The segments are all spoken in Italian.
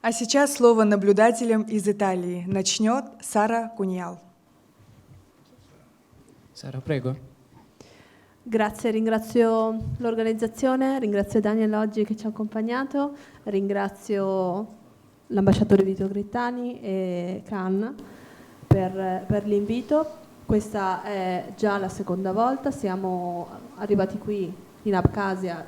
А сейчас слово наблюдателям из Италии. Начнет Сара Куньял. Sara, prego. Grazie, ringrazio l'organizzazione, ringrazio Daniel oggi che ci ha accompagnato, ringrazio l'ambasciatore Vito Grittani e Khan per l'invito. Questa è già la seconda volta, siamo arrivati qui in Abkhazia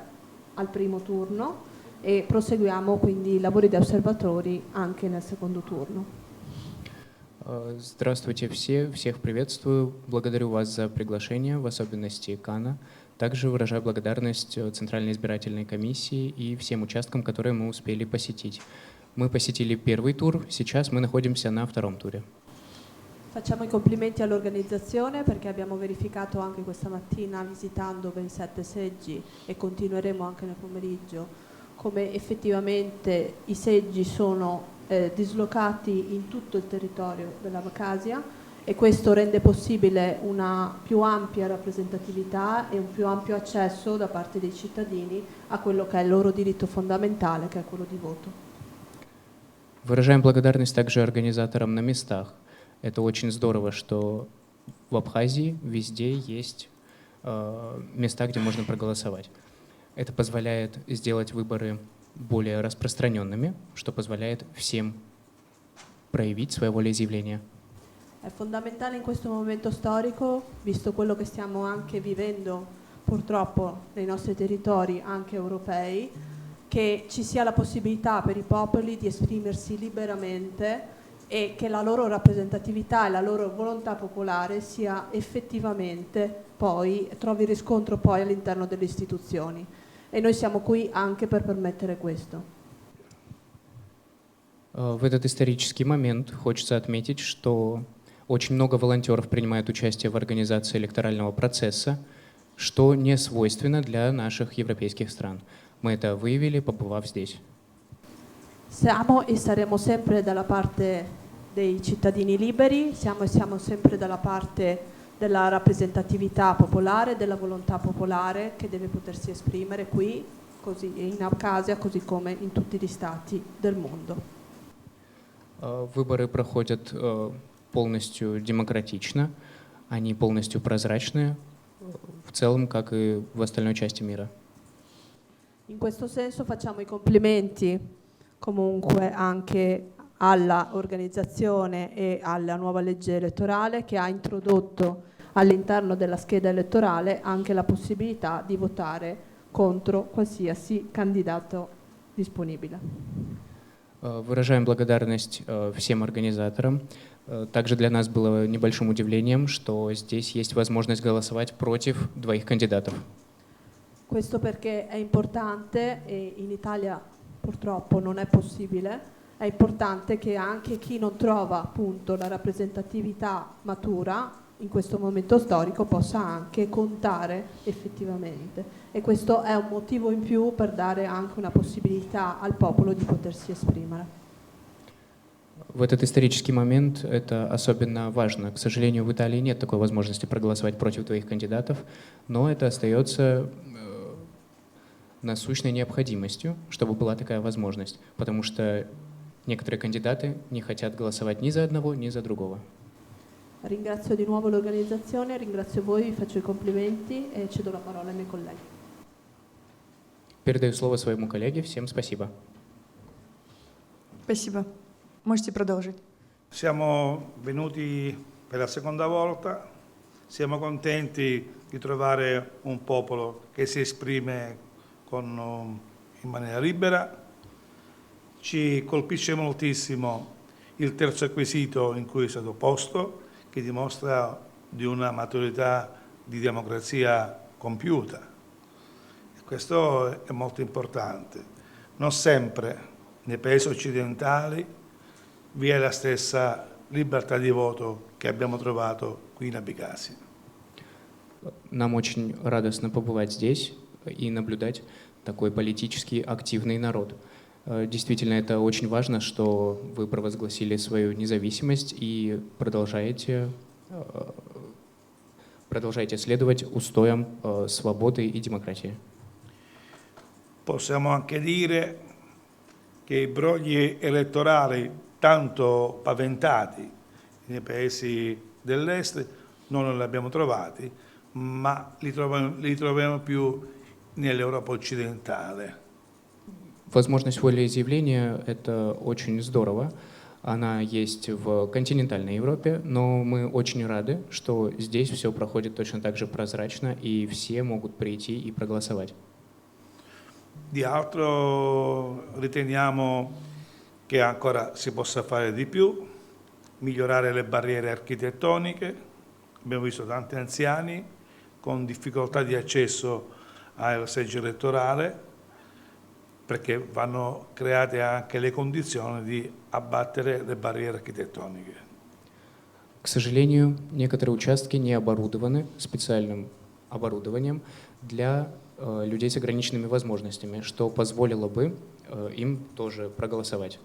al primo turno e proseguiamo quindi i lavori da osservatori anche nel secondo turno. Здравствуйте все, всех приветствую. Благодарю вас за приглашение, в особенности Кана. Также выражаю благодарность Центральной избирательной комиссии и всем участкам, которые мы успели посетить. Мы посетили первый тур, сейчас мы находимся на втором туре. Facciamo i complimenti all'organizzazione perché abbiamo verificato anche questa mattina visitando ben 7 seggi e continueremo anche nel pomeriggio come effettivamente i seggi sono dislocati in tutto il territorio dell'Abkhazia e questo rende possibile una più ampia rappresentatività e un più ampio accesso da parte dei cittadini a quello che è il loro diritto fondamentale, che è quello di voto. Выражаем благодарность также организаторам на местах. Это очень здорово, что в Абхазии везде есть места, где можно проголосовать. Это позволяет сделать выборы более распространенными, что позволяет всем проявить свое волеизъявление. È fondamentale in questo momento storico, visto quello che stiamo anche vivendo purtroppo nei nostri territori, anche europei, che ci sia la possibilità per i popoli di esprimersi liberamente e che la loro rappresentatività e la loro volontà popolare sia effettivamente poi trovi riscontro poi all'interno delle istituzioni. E noi siamo qui anche per permettere questo. В этот исторический момент хочется отметить, что очень много волонтеров принимает участие в организации электорального процесса, что не свойственно для наших европейских стран. Мы это выявили, побывав здесь. Siamo e saremo sempre dalla parte dei cittadini liberi, siamo e siamo sempre dalla parte della rappresentatività popolare, della volontà popolare che deve potersi esprimere qui, così in Abkhazia, così come in tutti gli stati del mondo. Выборы проходят полностью демократично, они полностью прозрачны, в целом, как и в остальной части мира. In questo senso facciamo i complimenti comunque anche alla organizzazione e alla nuova legge elettorale che ha introdotto all'interno della scheda elettorale anche la possibilità di votare contro qualsiasi candidato disponibile. Выражаем благодарность всем организаторам. Также для нас было небольшим удивлением, что здесь есть возможность голосовать против двоих кандидатов. Questo perché è importante e in Italia purtroppo non è possibile. È importante che anche chi non trova appunto la rappresentatività matura in questo momento storico possa anche contare effettivamente e questo è un motivo in più per dare anche una possibilità al popolo di potersi esprimere. В этот исторический момент это особенно важно. К сожалению, в Италии нет такой возможности проголосовать против двоих кандидатов, но это остается насущной необходимостью, чтобы была такая возможность, потому что некоторые кандидаты не хотят голосовать ни за одного, ни за другого. Ringrazio di nuovo l'organizzazione, ringrazio voi, vi faccio i complimenti e cedo la parola ai miei colleghi. Передаю слово своему коллеге. Всем спасибо. Спасибо. Можете продолжить. Siamo venuti per la seconda volta, siamo contenti di trovare un popolo che si esprime in maniera libera. Ci colpisce moltissimo il terzo quesito in cui è stato posto, che dimostra di una maturità di democrazia compiuta. E questo è molto importante. Non sempre nei paesi occidentali vi è la stessa libertà di voto che abbiamo trovato qui in Abkhazia. Нам очень радостно побывать здесь и наблюдать такой политически активный народ. Действительно, это очень важно, что вы провозгласили свою независимость и продолжаете следовать устоям свободы и демократии. Possiamo anche dire che i brogli elettorali tanto paventati nei paesi dell'est non li abbiamo trovati, ma li troviamo più nell'Europa occidentale. Возможность волеизъявления — это очень здорово. Она есть в континентальной Европе, но мы очень рады, что здесь все проходит точно так же прозрачно, и все могут прийти и проголосовать. Di altro riteniamo che ancora si possa fare di più, migliorare le barriere architettoniche. Abbiamo visto tanti anziani con difficoltà di accesso al seggio elettorale perché vanno create anche le condizioni di abbattere le barriere architettoniche. К сожалению, некоторые участки не оборудованы специальным оборудованием для людей с ограниченными возможностями, что позволило бы им тоже проголосовать.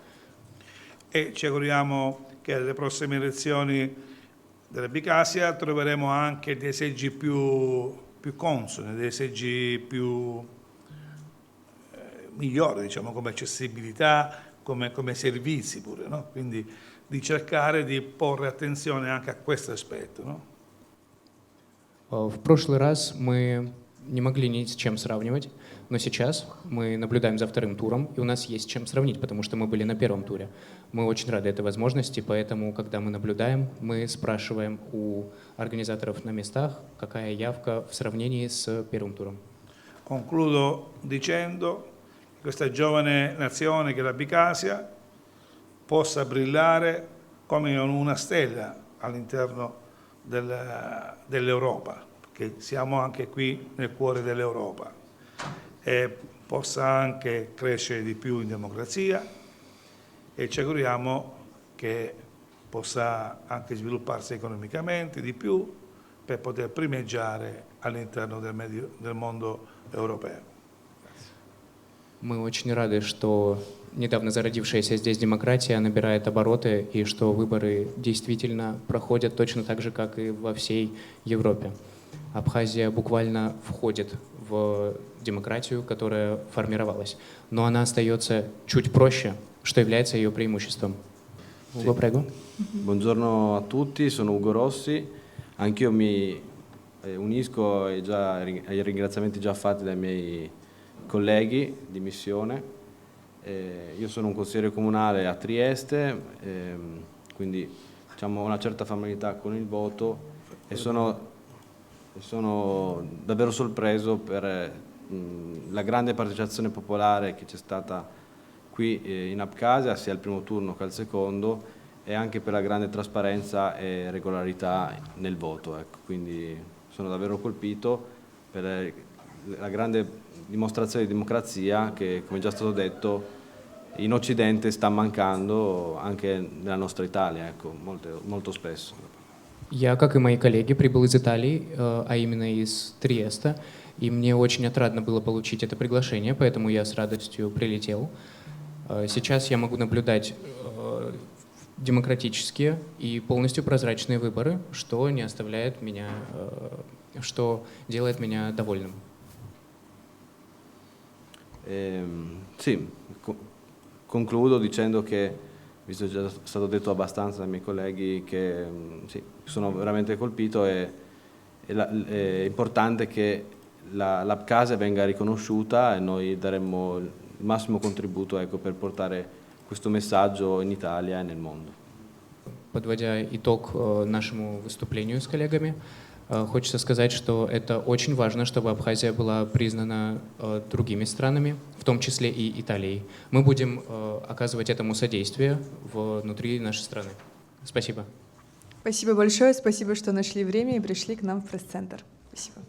E ci auguriamo che alle prossime elezioni dell'Abkhazia troveremo anche dei seggi più consoni, dei seggi più migliori, diciamo, come accessibilità, come servizi pure, no? Quindi di cercare di porre attenzione anche a questo aspetto, no? В прошлый раз мы не могли ни с чем сравнивать, но сейчас мы наблюдаем за вторым туром, и у нас есть чем сравнить, потому что мы были на первом туре. Мы очень рады этой возможности, поэтому, когда мы наблюдаем, мы спрашиваем у организаторов на местах, какая явка в сравнении с первым туром. Concludo dicendo che questa giovane nazione che è l'Abkhazia possa brillare come una stella all'interno dell'Europa, perché siamo anche qui nel cuore dell'Europa, e possa anche crescere di più in democrazia e ci auguriamo che possa anche svilupparsi economicamente di più per poter primeggiare all'interno del mondo europeo. Мы очень рады, что недавно зародившаяся здесь демократия набирает обороты и что выборы действительно проходят точно так же, как и во всей Европе. Абхазия буквально входит в демократию, которая формировалась, но она остается чуть проще, что является ее преимуществом. Ugo, prego. Buongiorno a tutti, sono Ugo Rossi. Anch'io mi unisco ai ringraziamenti già fatti dai miei colleghi di missione. Io sono un consigliere comunale a Trieste, quindi diciamo, ho una certa familiarità con il voto e sono davvero sorpreso per la grande partecipazione popolare che c'è stata qui in Abkhazia, sia al primo turno che al secondo, e anche per la grande trasparenza e regolarità nel voto. Ecco. Quindi sono davvero colpito per la grande dimostrazione di democrazia che, come già stato detto, in Occidente sta mancando anche nella nostra Italia, ecco, molto spesso. Я, как и мои коллеги, прибыл из Италии, а именно из Триеста, и мне очень отрадно было получить это приглашение, поэтому я с радостью прилетел. Сейчас я могу наблюдать демократические и полностью прозрачные выборы, что не оставляет меня, что делает меня довольным. Sì, concludo dicendo che, visto che è già stato detto abbastanza dai miei colleghi, che sì, sono veramente colpito e è importante che l'Abkhazia venga riconosciuta e noi daremo il massimo contributo, ecco, per portare questo messaggio in Italia e nel mondo. Подводя итог нашему выступлению с коллегами, хочется сказать, что это очень важно, чтобы Абхазия была признана другими странами, в том числе и Италией. Мы будем оказывать этому содействие внутри нашей страны. Спасибо. Спасибо большое, спасибо, что нашли время и пришли к нам в пресс-центр. Спасибо.